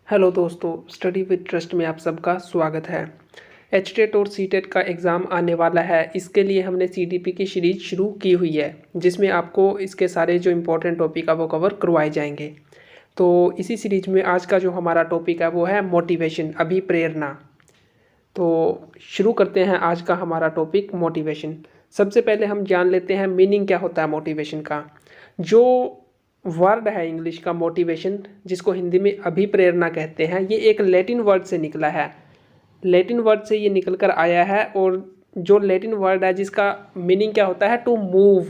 Hello दोस्तों, study with trust में आप सबका स्वागत है। एचटेट और सीटेट का एग्ज़ाम आने वाला है। इसके लिए हमने सीडीपी की सीरीज शुरू की हुई है, जिसमें आपको इसके सारे जो इम्पोर्टेंट टॉपिक है वो कवर करवाए जाएंगे। तो इसी सीरीज में आज का जो हमारा टॉपिक है वो है मोटिवेशन, अभिप्रेरणा। तो शुरू करते हैं आज का हमारा टॉपिक मोटिवेशन। सबसे पहले हम जान लेते हैं मीनिंग क्या होता है मोटिवेशन का। जो वर्ड है इंग्लिश का मोटिवेशन, जिसको हिंदी में अभिप्रेरणा कहते हैं, ये एक लैटिन वर्ड से निकला है। लैटिन वर्ड से ये निकल कर आया है और जो लैटिन वर्ड है जिसका मीनिंग क्या होता है, to move.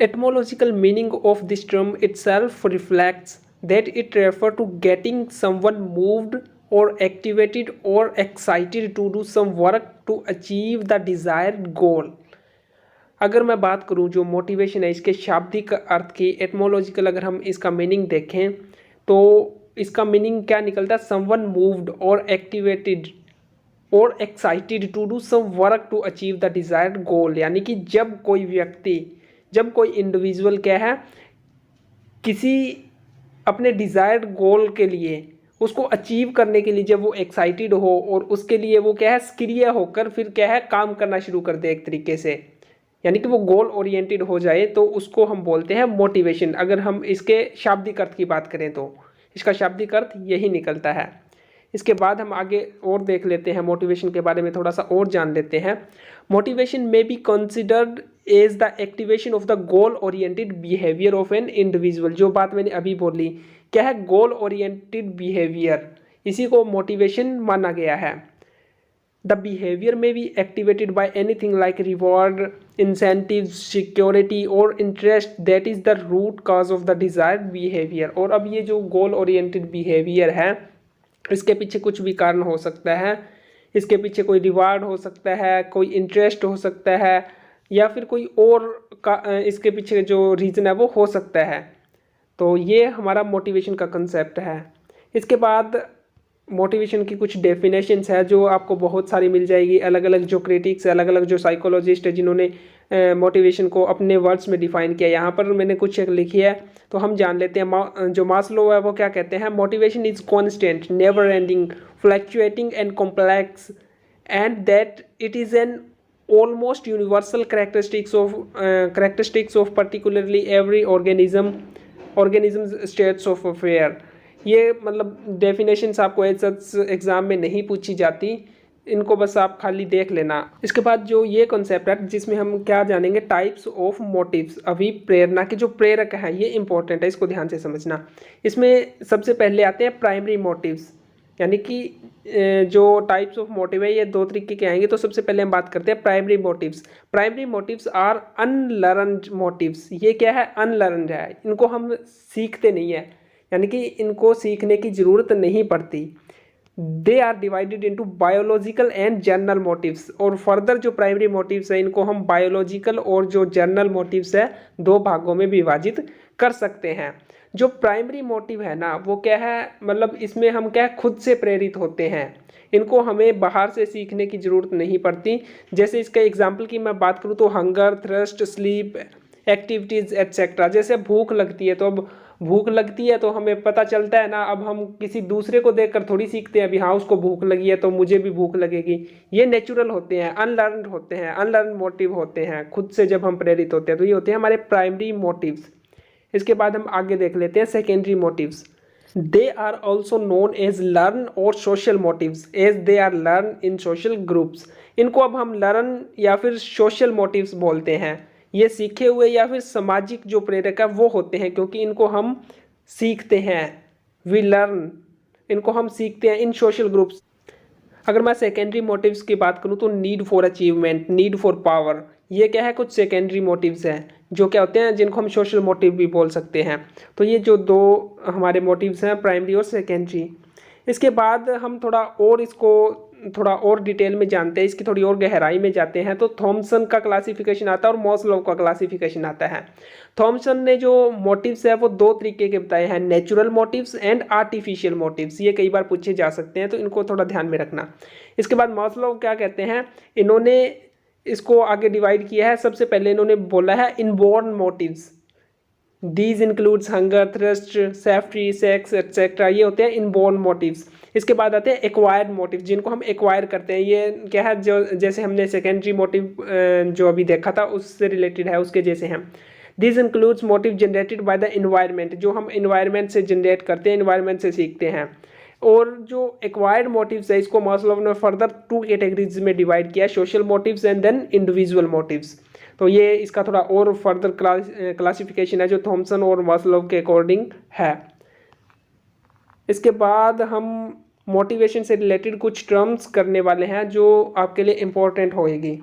Etymological meaning of this term itself reflects that it refers to getting someone moved or activated or excited to do some work to achieve the desired goal। अगर मैं बात करूं जो मोटिवेशन है इसके शाब्दिक अर्थ की, एटमोलॉजिकल अगर हम इसका मीनिंग देखें तो इसका मीनिंग क्या निकलता है, समवन मूव्ड और एक्टिवेटेड और excited to do some work to achieve the desired goal. यानी कि जब कोई व्यक्ति, जब कोई इंडिविजुअल क्या है, किसी अपने डिजायर्ड गोल के लिए, उसको अचीव करने के लिए जब वो एक्साइटेड हो और उसके लिए वो क्या है, सक्रिय होकर फिर क्या है काम करना शुरू कर दे एक तरीके से, यानी कि वो गोल ओरिएंटेड हो जाए, तो उसको हम बोलते हैं मोटिवेशन। अगर हम इसके शाब्दिक अर्थ की बात करें तो इसका शाब्दिक अर्थ यही निकलता है। इसके बाद हम आगे और देख लेते हैं, मोटिवेशन के बारे में थोड़ा सा और जान लेते हैं। Motivation may be considered as the activation of the goal oriented behaviour of an individual. जो बात मैंने अभी बोली, क्या है, गोल ओरिएंटेड बिहेवियर, इसी को मोटिवेशन माना गया है। The behavior may be activated by anything like reward, incentives, security or interest that is the root cause of the desired behavior। और अब ये जो goal oriented behavior है, इसके पीछे कुछ भी कारण हो सकता है। इसके पीछे कोई रिवार्ड हो सकता है, कोई इंटरेस्ट हो सकता है, या फिर कोई और का इसके पीछे जो रीज़न है वो हो सकता है। तो ये हमारा मोटिवेशन का कंसेप्ट है। इसके बाद मोटिवेशन की कुछ डेफिनेशंस है जो आपको बहुत सारी मिल जाएगी। अलग अलग जो क्रिटिक्स, अलग अलग जो साइकोलॉजिस्ट है जिन्होंने मोटिवेशन को अपने वर्ड्स में डिफाइन किया, यहाँ पर मैंने कुछ एक लिखी है तो हम जान लेते हैं। जो मास्लो है वो क्या कहते हैं, motivation is constant, never ending, fluctuating and complex, and that it is an almost universal characteristics of particularly every organism states of affair. ये मतलब डेफिनेशंस आपको एग्जाम में नहीं पूछी जाती, इनको बस आप खाली देख लेना। इसके बाद जो ये कॉन्सेप्ट है जिसमें हम क्या जानेंगे, टाइप्स ऑफ मोटिव्स। अभी प्रेरणा के जो प्रेरक हैं ये इंपॉर्टेंट है, इसको ध्यान से समझना। इसमें सबसे पहले आते हैं प्राइमरी मोटिव्स, यानी कि जो टाइप्स ऑफ मोटिव है ये दो तरीके के आएंगे। तो सबसे पहले हम बात करते हैं primary motives. Primary motives are unlearned motives. ये क्या है, अनलर्नड है, इनको हम सीखते नहीं है, यानी कि इनको सीखने की ज़रूरत नहीं पड़ती। They are divided into biological and general motives. और फर्दर जो प्राइमरी मोटिव्स है इनको हम बायोलॉजिकल और जो जर्नल मोटिव्स है दो भागों में विभाजित कर सकते हैं। जो प्राइमरी मोटिव है ना वो क्या है, मतलब इसमें हम क्या है, खुद से प्रेरित होते हैं, इनको हमें बाहर से सीखने की ज़रूरत नहीं पड़ती। जैसे इसका एग्जाम्पल की मैं बात करूँ तो hunger, thrust, sleep, activities etcetera. जैसे भूख लगती है, तो अब भूख लगती है तो हमें पता चलता है ना, अब हम किसी दूसरे को देखकर थोड़ी सीखते हैं अभी, हाँ उसको भूख लगी है तो मुझे भी भूख लगेगी। ये नेचुरल होते हैं, अनलर्नड होते हैं, अनलर्न मोटिव होते हैं, खुद से जब हम प्रेरित होते हैं। तो ये होते हैं हमारे प्राइमरी मोटिव्स। इसके बाद हम आगे देख लेते हैं secondary motives. They are also known as learn और social motives as they are learn in social groups. इनको अब हम लर्न या फिर सोशल मोटिव्स बोलते हैं। ये सीखे हुए या फिर सामाजिक जो प्रेरक है वो होते हैं, क्योंकि इनको हम सीखते हैं, वी लर्न, इनको हम सीखते हैं इन सोशल ग्रुप्स। अगर मैं सेकेंडरी मोटिव्स की बात करूं तो need for achievement, need for power, ये क्या है, कुछ सेकेंडरी मोटिव्स हैं जो क्या होते हैं, जिनको हम सोशल मोटिव भी बोल सकते हैं। तो ये जो दो हमारे मोटिव्स हैं, प्राइमरी और सेकेंडरी। इसके बाद हम थोड़ा और डिटेल में जानते हैं, इसकी थोड़ी और गहराई में जाते हैं। तो थॉमसन का क्लासिफिकेशन आता है और मॉस्लो का क्लासिफिकेशन आता है। थॉमसन ने जो मोटिव्स है वो दो तरीके के बताए हैं, natural motives and artificial motives. ये कई बार पूछे जा सकते हैं तो इनको थोड़ा ध्यान में रखना। इसके बाद मॉस्लो क्या कहते हैं, इन्होंने इसको आगे डिवाइड किया है। सबसे पहले इन्होंने बोला है inborn motives, these includes hunger, thirst, safety, sex etcetera, ये होते हैं इनबॉर्न मोटिव्स। इसके बाद आते हैं एक्वायर्ड मोटिव, जिनको हम एक्वायर करते हैं। ये क्या है, जो जैसे हमने सेकेंडरी मोटिव जो अभी देखा था उससे रिलेटेड है, उसके जैसे हैं। This includes motive generated by the environment, जो हम इन्वायरमेंट से जनरेट करते हैं, इन्वायरमेंट से सीखते हैं। और जो एक्वायर्ड मोटिव्स है, इसको मास्लो ने फर्दर 2 कैटेगरीज में डिवाइड किया, social motives and then individual motives. तो ये इसका थोड़ा और फर्दर क्लासिफिकेशन है जो थॉमसन और मास्लो के अकॉर्डिंग है। इसके बाद हम मोटिवेशन से रिलेटेड कुछ टर्म्स करने वाले हैं जो आपके लिए इम्पोर्टेंट होएगी।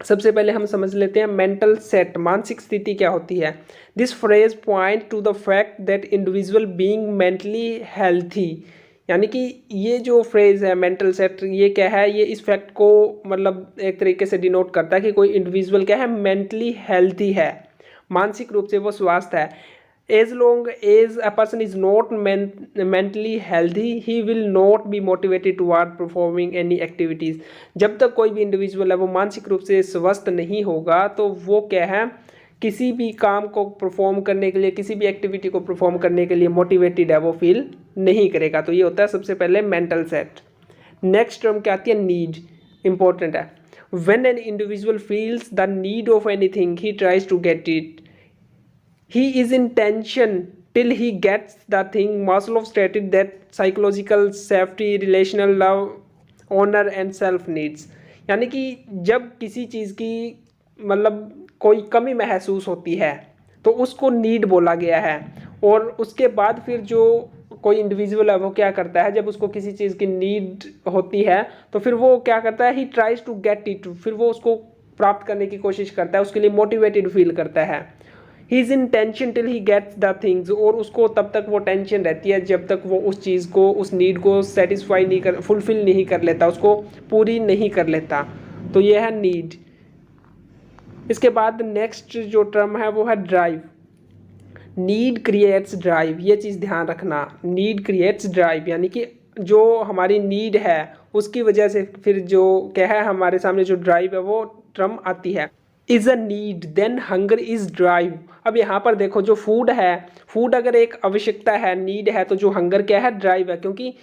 सबसे पहले हम समझ लेते हैं मेंटल सेट, मानसिक स्थिति क्या होती है। This phrase point two the fact that individual being mentally healthy, यानी कि ये जो फ्रेज है मेंटल सेट, ये क्या है, ये इस फैक्ट को मतलब एक तरीके से डिनोट करता है कि कोई इंडिविजुअल क्या है, मेंटली हेल्थी है, मानसिक रूप से वो स्वस्थ है। As long as a person is not mentally healthy he will not be motivated toward performing any activities. जब तक कोई भी इंडिविजुअल है वो मानसिक रूप से स्वस्थ नहीं होगा तो वो क्या है, किसी भी काम को परफॉर्म करने के लिए, किसी भी एक्टिविटी को परफॉर्म करने के लिए मोटिवेटेड है वो फील नहीं करेगा। तो ये होता है सबसे पहले मेंटल सेट। नेक्स्ट टर्म क्या आती है, नीड, इंपॉर्टेंट है। When an individual feels the need of anything he tries to get it, he is in tension till he gets the thing. Maslow stated that psychological safety, relational love, honor and self needs, यानी कि जब किसी चीज़ की मतलब कोई कमी महसूस होती है तो उसको नीड बोला गया है। और उसके बाद फिर जो कोई इंडिविजुअल है वो क्या करता है, जब उसको किसी चीज़ की नीड होती है तो फिर वो क्या करता है, he tries to get it, फिर वो उसको प्राप्त करने की कोशिश करता है, उसके लिए मोटिवेटेड फील करता है। He is in tension till he gets the things, और उसको तब तक वो टेंशन रहती है जब तक वो उस चीज़ को, उस नीड को सेटिस्फाई नहीं कर, फुलफिल नहीं कर लेता, उसको पूरी नहीं कर लेता। तो ये है नीड। इसके बाद नेक्स्ट जो टर्म है वो है ड्राइव। नीड क्रिएट्स ड्राइव, ये चीज़ ध्यान रखना, नीड क्रिएट्स ड्राइव, यानी कि जो हमारी नीड है उसकी वजह से फिर जो क्या है हमारे सामने जो ड्राइव है वो टर्म आती है। Is a need then hunger is drive. अब यहाँ पर देखो जो फूड है, फूड अगर एक आवश्यकता है, नीड है, तो जो हंगर क्या है, ड्राइव है। क्योंकि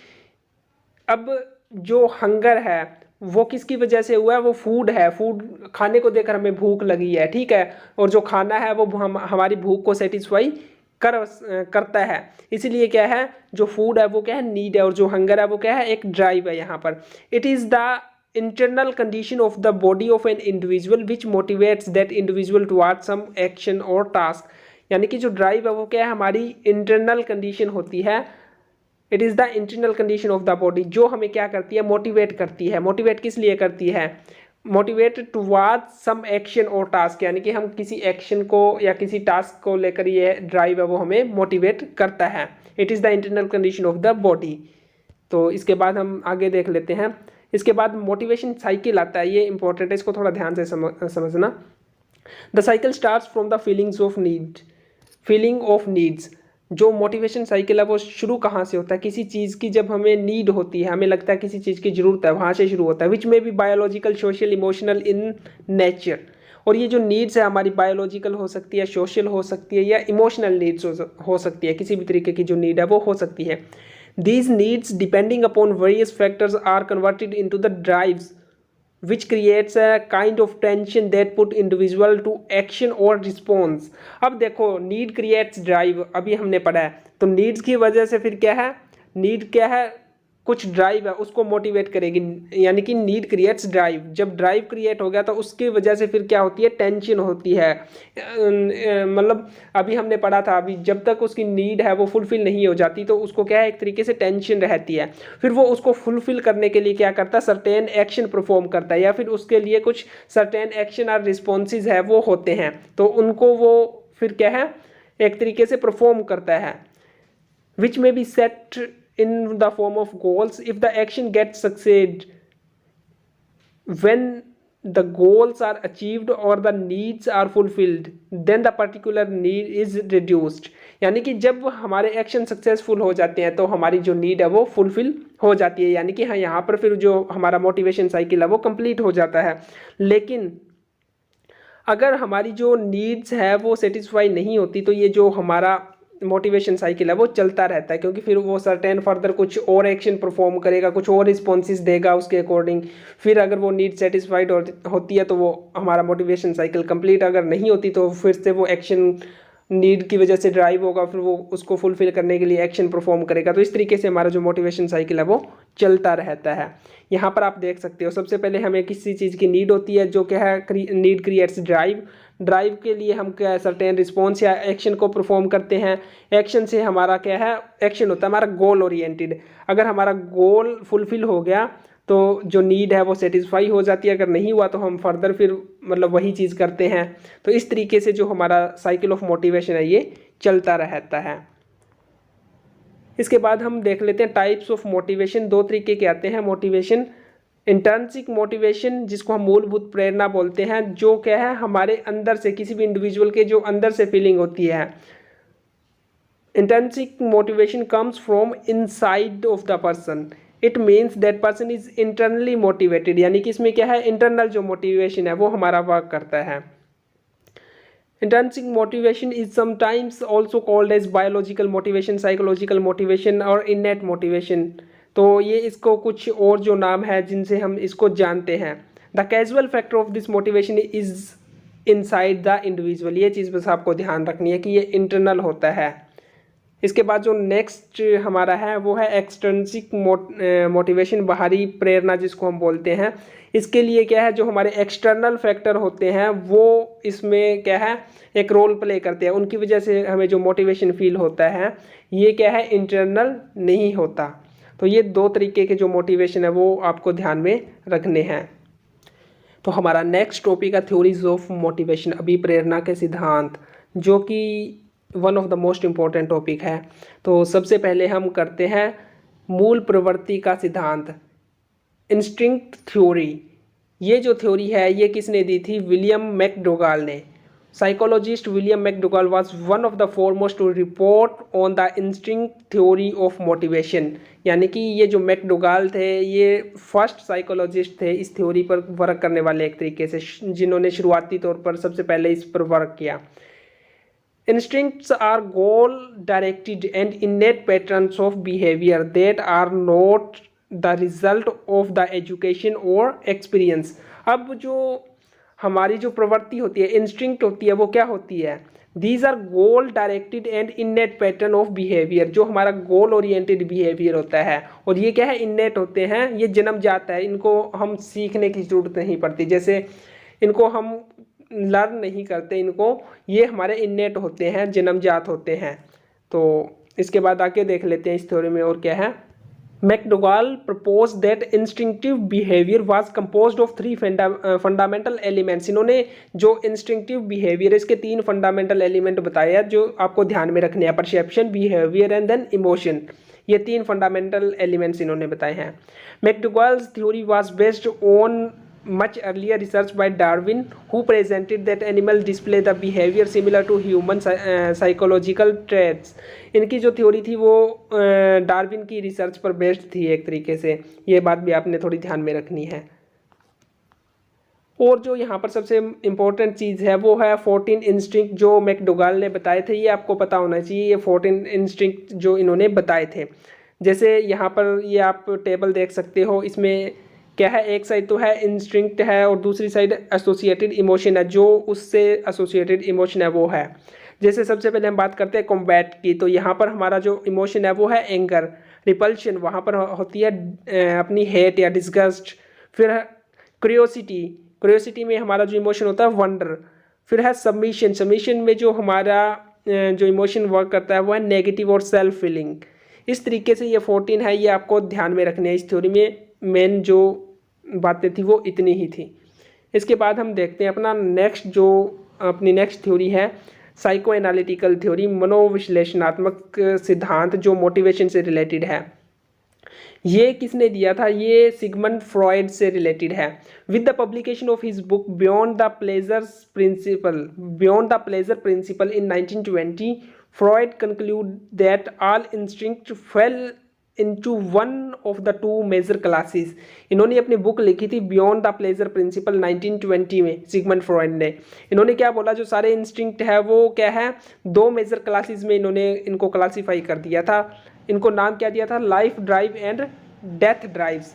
अब जो हंगर है वो किसकी वजह से हुआ है, वो फूड है, फूड खाने को देखकर हमें भूख लगी है, ठीक है, और जो खाना है वो हमारी भूख को सेटिस्फाई करता है। इसीलिए क्या है, जो फूड है वो क्या है, नीड है, और जो हंगर है वो क्या है, एक ड्राइव है यहाँ पर। It is the internal condition of the body of an individual which motivates that individual towards some action or task, यानी कि जो ड्राइव है वो क्या है, हमारी इंटरनल कंडीशन होती है। It is the internal condition of the body, जो हमें क्या करती है, मोटिवेट करती है। मोटिवेट किस लिए करती है, मोटिवेट टुवर्ड्स सम एक्शन और टास्क, यानी कि हम किसी एक्शन को या किसी टास्क को लेकर ये ड्राइव है वो हमें मोटिवेट करता है। It is the internal condition of the body. तो इसके बाद हम आगे देख लेते हैं। इसके बाद मोटिवेशन साइकिल आता है, ये इंपॉर्टेंट है, इसको थोड़ा ध्यान से समझना। The cycle starts from the feeling of needs. जो मोटिवेशन साइकिल है वो शुरू कहाँ से होता है, किसी चीज़ की जब हमें नीड होती है, हमें लगता है किसी चीज़ की ज़रूरत है, वहाँ से शुरू होता है। विच में be biological, social, emotional in nature. और ये जो नीड्स है हमारी बायोलॉजिकल हो सकती है, सोशल हो सकती है, या इमोशनल नीड्स हो सकती है, किसी भी तरीके की जो नीड है वो हो सकती है। These needs, depending upon various factors, are converted into the drives, which creates a kind of tension that put individual to action or response. अब देखो, need creates drive, अभी हमने पढ़ा है, तो needs की वजह से फिर क्या है, need क्या है, कुछ ड्राइव है उसको मोटिवेट करेगी, यानी कि नीड क्रिएट्स ड्राइव। जब ड्राइव क्रिएट हो गया तो उसकी वजह से फिर क्या होती है, टेंशन होती है। मतलब अभी हमने पढ़ा था, अभी जब तक उसकी नीड है वो फुलफिल नहीं हो जाती तो उसको क्या है, एक तरीके से टेंशन रहती है। फिर वो उसको फुलफिल करने के लिए क्या करता है, सर्टेन एक्शन परफॉर्म करता है, या फिर उसके लिए कुछ सर्टेन एक्शन और रिस्पॉन्सेज है वो होते हैं, तो उनको वो फिर क्या है, एक तरीके से परफॉर्म करता है। विच में be set in the form of goals. If the action gets succeed, when the goals are achieved or the needs are fulfilled, then the particular need is reduced. यानी कि जब हमारे एक्शन सक्सेसफुल हो जाते हैं तो हमारी जो नीड है वो फुलफिल हो जाती है, यानी कि हाँ यहाँ पर फिर जो हमारा मोटिवेशन साइकिल है वो कंप्लीट हो जाता है। लेकिन अगर हमारी जो नीड्स है वो सेटिस्फाई नहीं होती तो ये जो हमारा मोटिवेशन साइकिल है वो चलता रहता है, क्योंकि फिर वो सर्टेन फर्दर कुछ और एक्शन परफॉर्म करेगा, कुछ और रिस्पॉन्सेज देगा उसके अकॉर्डिंग। फिर अगर वो नीड सेटिस्फाइड होती है तो वो हमारा मोटिवेशन साइकिल कंप्लीट, अगर नहीं होती तो फिर से वो एक्शन नीड की वजह से ड्राइव होगा, फिर वो उसको फुलफिल करने के लिए एक्शन परफॉर्म करेगा। तो इस तरीके से हमारा जो मोटिवेशन साइकिल है वो चलता रहता है। यहाँ पर आप देख सकते हो सबसे पहले हमें किसी चीज़ की नीड होती है, जो क्या है नीड क्रिएट्स ड्राइव। ड्राइव के लिए हम क्या सर्टेन रिस्पॉन्स या एक्शन को परफॉर्म करते हैं। एक्शन से हमारा क्या है, एक्शन होता है हमारा गोल ओरिएंटेड। अगर हमारा गोल फुलफिल हो गया तो जो नीड है वो सेटिस्फाई हो जाती है, अगर नहीं हुआ तो हम फर्दर फिर मतलब वही चीज़ करते हैं। तो इस तरीके से जो हमारा साइकिल ऑफ मोटिवेशन है ये चलता रहता है। इसके बाद हम देख लेते हैं टाइप्स ऑफ मोटिवेशन। दो तरीके के आते हैं मोटिवेशन। इंट्रिंसिक मोटिवेशन, जिसको हम मूलभूत प्रेरणा बोलते हैं, जो क्या है हमारे अंदर से, किसी भी इंडिविजुअल के जो अंदर से फीलिंग होती है। Intrinsic motivation comes from inside of the person. It means that person is internally motivated, यानी कि इसमें क्या है इंटरनल जो मोटिवेशन है वो हमारा वर्क करता है। Intrinsic motivation is sometimes also called as biological motivation, psychological motivation और innate motivation। तो ये इसको कुछ और जो नाम है जिनसे हम इसको जानते हैं। The causal factor of this motivation is inside the individual। ये चीज़ बस आपको ध्यान रखनी है कि ये इंटरनल होता है। इसके बाद जो नेक्स्ट हमारा है वो है एक्सट्रिंसिक मोटिवेशन, बाहरी प्रेरणा जिसको हम बोलते हैं। इसके लिए क्या है, जो हमारे एक्सटर्नल फैक्टर होते हैं वो इसमें क्या है एक रोल प्ले करते हैं, उनकी वजह से हमें जो मोटिवेशन फील होता है ये क्या है इंटरनल नहीं होता। तो ये दो तरीके के जो मोटिवेशन है वो आपको ध्यान में रखने हैं। तो हमारा नेक्स्ट टॉपिक है थ्योरीज ऑफ मोटिवेशन, अभिप्रेरणा के सिद्धांत, जो कि one of the most important topic है। तो सबसे पहले हम करते हैं मूल प्रवृत्ति का सिद्धांत, इंस्टिंक्ट थ्योरी। ये जो थ्योरी है ये किसने दी थी, विलियम मैकडोगल ने। Psychologist William McDougall was one of the foremost to report on the instinct theory of motivation. यानी कि ये जो मैकडोगल थे ये फर्स्ट साइकोलॉजिस्ट थे इस थ्योरी पर वर्क करने वाले, एक तरीके से जिन्होंने शुरुआती तौर पर सबसे पहले इस पर वर्क किया। Instincts are goal-directed and innate patterns of behavior that are not the result of the education or experience। अब जो हमारी जो प्रवृत्ति होती है, इंस्टिंक्ट होती है, वो क्या होती है, These are goal-directed and innate pattern of behavior। जो हमारा गोल ओरिएंटेड बिहेवियर होता है, और ये क्या है इन्नेट होते हैं, ये जन्म जाता है, इनको हम सीखने की जरूरत नहीं पड़ती, जैसे इनको हम लर्न नहीं करते, इनको ये हमारे इन्नेट होते हैं, जन्मजात होते हैं। तो इसके बाद आके देख लेते हैं इस थ्योरी में और क्या है। McDougall propose that instinctive behaviour was composed of three fundamental elements. इन्होंने जो इंस्टिंक्टिव बिहेवियर इसके तीन फंडामेंटल एलिमेंट बताए हैं जो आपको ध्यान में रखने हैं, perception, behaviour and then emotion. ये तीन फंडामेंटल एलिमेंट्स इन्होंने बताए हैं। McDougall's theory was based on much earlier research by Darwin, who presented that animals display the behavior similar to human psychological traits। इनकी जो थ्योरी थी वो डार्विन की रिसर्च पर बेस्ड थी एक तरीके से, ये बात भी आपने थोड़ी ध्यान में रखनी है। और जो यहाँ पर सबसे इम्पोर्टेंट चीज़ है वो है 14 इंस्टिंक्ट जो मैकडोगल ने बताए थे। ये आपको पता होना चाहिए, ये 14 इंस्टिंक्ट जो इन्होंने बताए थे। जैसे यहाँ पर ये आप टेबल देख सकते हो, इसमें क्या है, एक साइड तो है इंस्टिंक्ट है और दूसरी साइड एसोसिएटेड इमोशन है, जो उससे एसोसिएटेड इमोशन है वो है। जैसे सबसे पहले हम बात करते हैं कॉम्बैट की, तो यहाँ पर हमारा जो इमोशन है वो है एंगर। रिपल्शन वहाँ पर होती है अपनी हेट या डिस्गस्ट। फिर है क्यूरियोसिटी, क्यूरियोसिटी में हमारा जो इमोशन होता है वंडर। फिर है सबमिशन, सबमिशन में जो हमारा जो इमोशन वर्क करता है वो है नेगेटिव और सेल्फ फीलिंग। इस तरीके से ये 14 है, ये आपको ध्यान में रखने हैं। इस थ्योरी में मेन जो बातें थी वो इतनी ही थी। इसके बाद हम देखते हैं अपना अपनी नेक्स्ट थ्योरी है साइको एनालिटिकल थ्योरी, मनोविश्लेषणात्मक सिद्धांत जो मोटिवेशन से रिलेटेड है। ये किसने दिया था, ये सिगमंड फ्रॉइड से रिलेटेड है। With the publication of his book beyond the pleasure principal in 1920, Freud conclude that all instinct fail into one of the two major classes। इन्होंने अपनी बुक लिखी थी बियॉन्ड द प्लेजर प्रिंसिपल 1920 में, Sigmund Freud ने। इन्होंने क्या बोला, जो सारे इंस्टिंक्ट है वो क्या है, दो मेजर क्लासेस में इन्होंने इनको क्लासीफाई कर दिया था। इनको नाम क्या दिया था, life drive and death drives.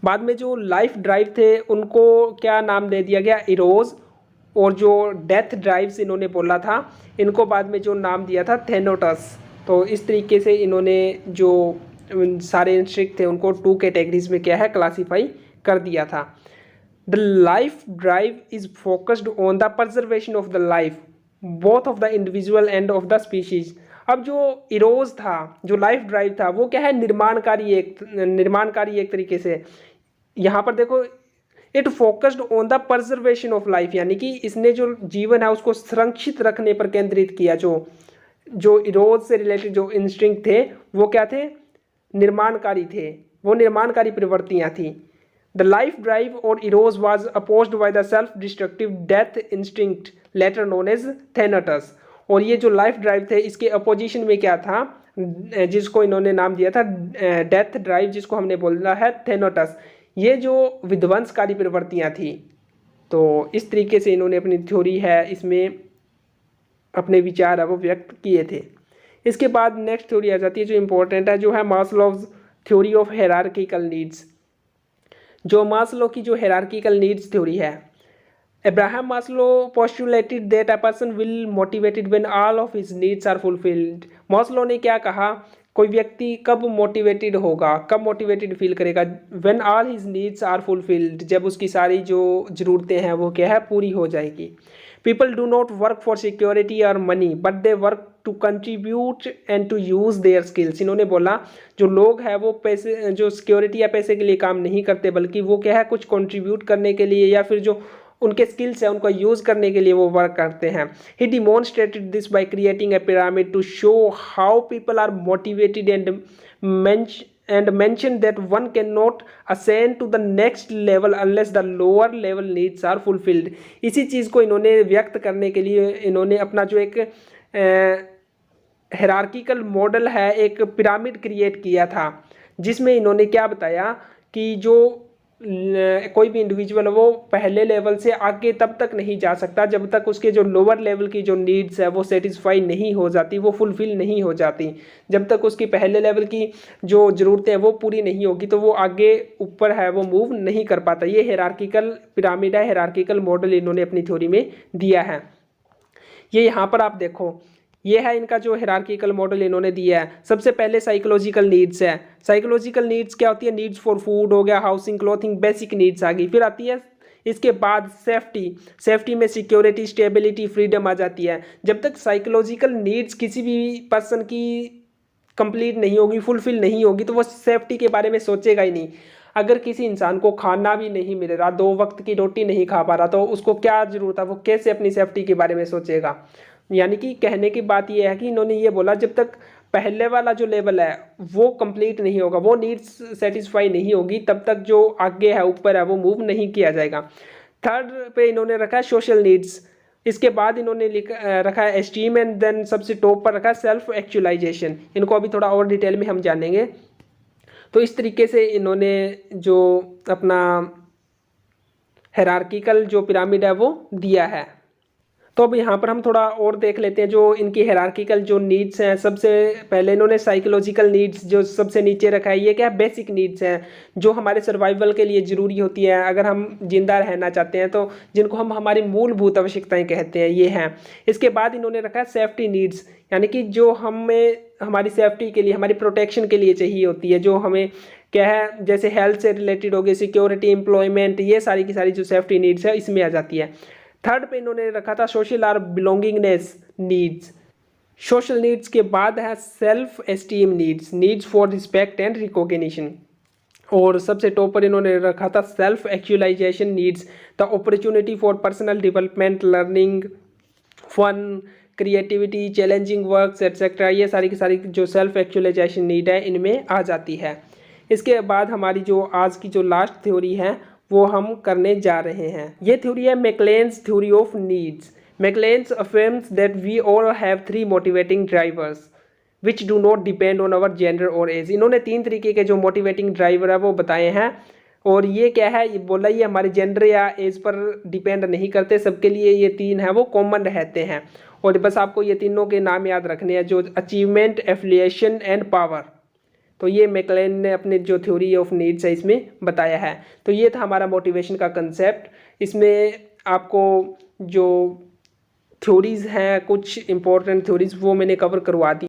बाद में जो लाइफ ड्राइव थे उनको क्या नाम दे दिया गया, इरोज, और जो डेथ ड्राइव्स इन्होंने बोला था इनको बाद में जो नाम दिया था, थेनोटस। तो इस तरीके से इन्होंने जो सारे इंस्ट्रिक्ट थे उनको टू कैटेगरीज में क्या है, क्लासीफाई कर दिया था। The life drive is focused on the preservation of the life both of the individual end of the species. अब जो इरोज था, जो लाइफ ड्राइव था, वो क्या है, निर्माणकारी एक तरीके से। यहाँ पर देखो, it focused on the preservation of life, यानी कि इसने जो जीवन है उसको संरक्षित रखने पर केंद्रित किया। जो इरोज से रिलेटेड जो इंस्टिंक्ट थे वो क्या थे, निर्माणकारी थे, वो निर्माणकारी प्रवृत्तियां थी। द लाइफ ड्राइव और Eros was opposed by the self destructive death instinct later known as Thanatos. और ये जो लाइफ ड्राइव थे इसके अपोजिशन में क्या था, जिसको इन्होंने नाम दिया था डेथ ड्राइव, जिसको हमने बोला है थेनेटस। ये जो विध्वंसकारी प्रवृत्तियां थी। तो इस तरीके से इन्होंने अपनी थ्योरी है इसमें अपने विचार है वो व्यक्त किए थे। इसके बाद नेक्स्ट थ्योरी आ जाती है जो इम्पोर्टेंट है, जो है मास्लोव्स थ्योरी ऑफ हायरार्किकल नीड्स। जो मास्लो की जो हायरार्किकल नीड्स थ्योरी है, Abraham Maslow postulated that a person will motivated when all of his needs are fulfilled। Maslow ने क्या कहा, कोई व्यक्ति कब मोटिवेटेड होगा, कब मोटिवेटेड फील करेगा, when all his needs are fulfilled, जब उसकी सारी जो ज़रूरतें हैं वो क्या है, पूरी हो जाएगी। People do not work for security or money but they work to contribute and to use their skills। इन्होंने बोला जो लोग हैं वो पैसे, जो सिक्योरिटी या पैसे के लिए काम नहीं करते बल्कि वो क्या है, कुछ कंट्रीब्यूट करने के लिए या फिर जो उनके स्किल्स है उनको यूज़ करने के लिए वो वर्क करते हैं। He demonstrated this by creating a pyramid to show how people are motivated and mention that one cannot ascend to the next level unless the lower level needs are fulfilled। इसी चीज़ को इन्होंने व्यक्त करने के लिए इन्होंने अपना जो एक हायरार्किकल मॉडल है, एक पिरामिड क्रिएट किया था, जिसमें इन्होंने क्या बताया कि जो कोई भी इंडिविजुअल वो पहले लेवल से आगे तब तक नहीं जा सकता जब तक उसके जो लोअर लेवल की जो नीड्स है वो सेटिस्फाई नहीं हो जाती, वो फुलफिल नहीं हो जाती। जब तक उसकी पहले लेवल की जो ज़रूरतें हैं वो पूरी नहीं होगी तो वो आगे ऊपर है वो मूव नहीं कर पाता। ये हायरार्किकल पिरामिड है, हायरार्किकल मॉडल इन्होंने अपनी थ्योरी में दिया है। ये यहाँ पर आप देखो, ये है इनका जो हायरार्किकल मॉडल इन्होंने दिया है। सबसे पहले साइकोलॉजिकल नीड्स है। साइकोलॉजिकल नीड्स क्या होती है, नीड्स फॉर फूड हो गया, हाउसिंग, क्लोथिंग, बेसिक नीड्स आ गई। फिर आती है इसके बाद सेफ्टी। सेफ्टी में सिक्योरिटी, स्टेबिलिटी, फ्रीडम आ जाती है। जब तक साइकोलॉजिकल नीड्स किसी भी पर्सन की कंप्लीट नहीं होगी, फुलफिल नहीं होगी, तो वो सेफ्टी के बारे में सोचेगा ही नहीं। अगर किसी इंसान को खाना भी नहीं मिल रहा, 2 वक्त की रोटी नहीं खा पा रहा, तो उसको क्या ज़रूरत है, वो कैसे अपनी सेफ्टी के बारे में सोचेगा। यानी कि कहने की बात यह है कि इन्होंने ये बोला जब तक पहले वाला जो लेवल है वो कंप्लीट नहीं होगा, वो नीड्स सेटिस्फाई नहीं होगी, तब तक जो आगे है ऊपर है वो मूव नहीं किया जाएगा। थर्ड पे इन्होंने रखा है सोशल नीड्स। इसके बाद इन्होंने रखा है एस्टीम एंड देन सबसे टॉप पर रखा है सेल्फ एक्चुअलाइजेशन। इनको अभी थोड़ा और डिटेल में हम जानेंगे। तो इस तरीके से इन्होंने जो अपना हायरार्किकल जो पिरामिड है वो दिया है। तो अब यहाँ पर हम थोड़ा और देख लेते हैं जो इनकी हायरार्किकल जो नीड्स हैं। सबसे पहले इन्होंने साइकोलॉजिकल नीड्स जो सबसे नीचे रखा है, ये क्या है, बेसिक नीड्स हैं जो हमारे सर्वाइवल के लिए ज़रूरी होती है अगर हम जिंदा रहना चाहते हैं, तो जिनको हम हमारी मूलभूत आवश्यकताएं कहते हैं, ये हैं। इसके बाद इन्होंने रखा है सेफ्टी नीड्स, यानी कि जो हमें हमारी सेफ्टी के लिए, हमारी प्रोटेक्शन के लिए चाहिए होती है, जो हमें क्या है, जैसे हेल्थ से रिलेटेड हो गई, सिक्योरिटी, एम्प्लॉयमेंट, ये सारी की सारी जो सेफ्टी नीड्स है इसमें आ जाती है। थर्ड पे इन्होंने रखा था सोशल और बिलोंगिंगनेस नीड्स। सोशल नीड्स के बाद है self esteem needs, needs for respect and recognition. और सबसे टॉप पर इन्होंने रखा था self actualization needs, the opportunity for personal development, learning, fun, creativity, challenging works etcetera. ये सारी की सारी जो सेल्फ एक्चुअलाइजेशन नीड है इनमें आ जाती है। इसके बाद हमारी जो आज की जो लास्ट थ्योरी है वो हम करने जा रहे हैं। ये थ्योरी है McClelland's theory of needs. McClelland's affirms that we all have 3 motivating drivers. Which do not depend on our gender और एज। इन्होंने 3 तरीके के जो मोटिवेटिंग ड्राइवर है वो बताए हैं, और ये क्या है, ये बोला ये हमारे जेंडर या एज पर डिपेंड नहीं करते, सबके लिए ये 3 है वो कॉमन रहते हैं। और बस आपको ये तीनों के नाम याद रखने हैं, जो अचीवमेंट, एफिलिएशन एंड पावर। तो ये मैकलेन ने अपने जो थ्योरी ऑफ नीड्स है इसमें बताया है। तो ये था हमारा मोटिवेशन का कंसेप्ट। इसमें आपको जो थ्योरीज़ हैं, कुछ इंपॉर्टेंट थ्योरीज़ वो मैंने कवर करवा दी।